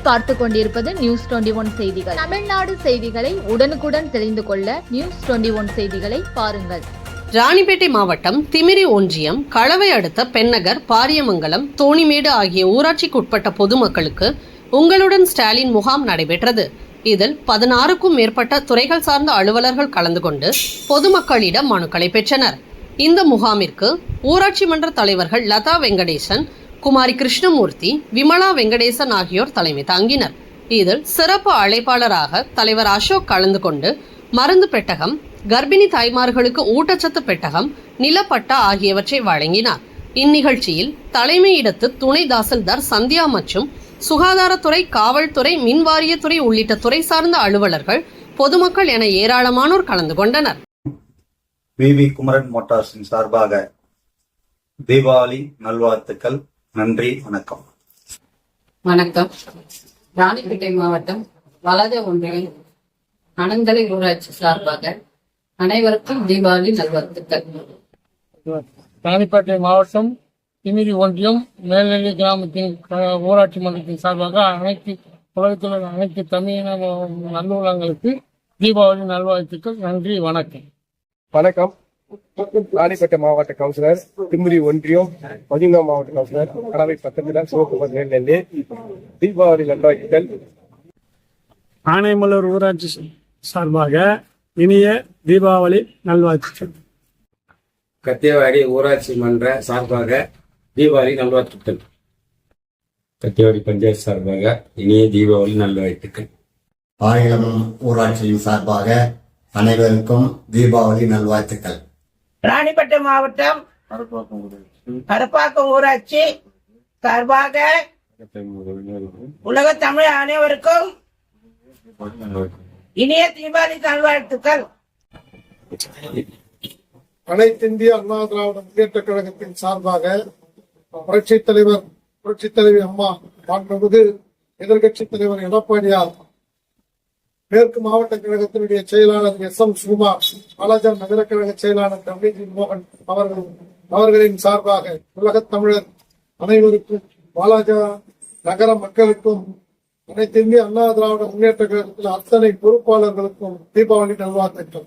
நீங்கள் பார்த்து கொண்டிருப்பது நியூஸ் 21 செய்திகள். தமிழ்நாடு செய்திகளை உடனுக்குடன் தெரிந்து கொள்ள நியூஸ் 21 செய்திகளை பாருங்கள். ராணிப்பேட்டை மாவட்டம் திமிரி ஒன்றியம் களவை அடுத்த பெண்ணகர், பாரியமங்கலம், தோணிமேடு ஆகிய ஊராட்சிக்குட்பட்ட பொதுமக்களுக்கு உங்களுடன் ஸ்டாலின் முகாம் நடைபெற்றது. இதில் 16க்கும் மேற்பட்ட துறைகள் சார்ந்த அலுவலர்கள் கலந்து கொண்டு பொதுமக்களிடம் மனுக்களை பெற்றனர். இந்த முகாமிற்கு ஊராட்சி மன்ற தலைவர்கள் லதா வெங்கடேசன், குமாரி கிருஷ்ணமூர்த்தி, விமலா வெங்கடேசன் ஆகியோர் தலைமை தாங்கினர். இதில் சிறப்பு அழைப்பாளராக தலைவர் அசோக் கலந்து கொண்டு மருந்து பெட்டகம், கர்ப்பிணி தாய்மார்களுக்கு ஊட்டச்சத்து பெட்டகம், நிலப்பட்டா ஆகியவற்றை வழங்கினார். இந்நிகழ்ச்சியில் தலைமையிடத்து துணை தாசில்தார் சந்தியா மற்றும் சுகாதாரத்துறை, காவல்துறை, மின்வாரியத்துறை உள்ளிட்ட துறை சார்ந்த அலுவலர்கள், பொதுமக்கள் என ஏராளமானோர் கலந்து கொண்டனர். விவி குமரன் மோட்டார்ஸின் சார்பாக தீபாவளி நல்வாழ்த்துக்கள். நன்றி, வணக்கம். வணக்கம். ராணிப்பேட்டை மாவட்டம் வலது ஒன்றியம் அனந்தலை ஊராட்சி சார்பாக அனைவருக்கும் தீபாவளி நல்வாழ்த்துக்கள். ராணிப்பேட்டை மாவட்டம் திமிரி ஒன்றியம் மேல்நிலை கிராமத்தின் ஊராட்சி மன்றத்தின் சார்பாக உலகத்தில் உள்ள அனைத்து தமிழின நல்லுள்ளங்களுக்கு தீபாவளி நல்வாழ்த்துக்கள். நன்றி, வணக்கம். வணக்கம். ராணிப்பேட்டை மாவட்ட கவுன்சிலர், திமிரி ஒன்றியம், பதினொன்றாம் மாவட்ட கவுன்சிலர், கடவை 19 சிவகுமார் மேல்நிலை, தீபாவளி நல்வாழ்த்துக்கள். ஆனைமலூர் ஊராட்சி சார்பாக இனிய தீபாவளி நல்வாழ்த்துக்கள். கத்தியவாடி ஊராட்சி மன்ற சார்பாக தீபாவளி நல்வாழ்த்துக்கள். கத்தியவாடி பஞ்சாயத்து சார்பாக இனிய தீபாவளி நல்வாழ்த்துக்கள். ஆயிரம் ஊராட்சியின் சார்பாக அனைவருக்கும் தீபாவளி நல்வாழ்த்துக்கள். ராணிப்பேட்டை மாவட்டம் கருப்பாக்கம் ஊராட்சி சார்பாக உலக தமிழ் அனைவருக்கும் இனிய தீபாவளி நல்வாழ்த்துக்கள். அனைத்து இந்திய அண்ணா திராவிட முன்னேற்ற கழகத்தின் சார்பாக புரட்சித் தலைவி அம்மா மாண்புமிகு எதிர்கட்சித் தலைவர் எடப்பாடியார், மேற்கு மாவட்ட கழகத்தினுடைய செயலாளர் SM சுகுமார், வாலாஜா நகர கழக செயலாளர் டபிள்யூ மோகன் அவர்களின் சார்பாக உலகத் தமிழர் அனைவருக்கும், வாலாஜா நகர மக்களுக்கும், அனைத்து இந்திய அண்ணா திராவிட முன்னேற்ற கழகத்தில் அத்தனை பொறுப்பாளர்களுக்கும் தீபாவளி நல்வாழ்த்துக்கள்.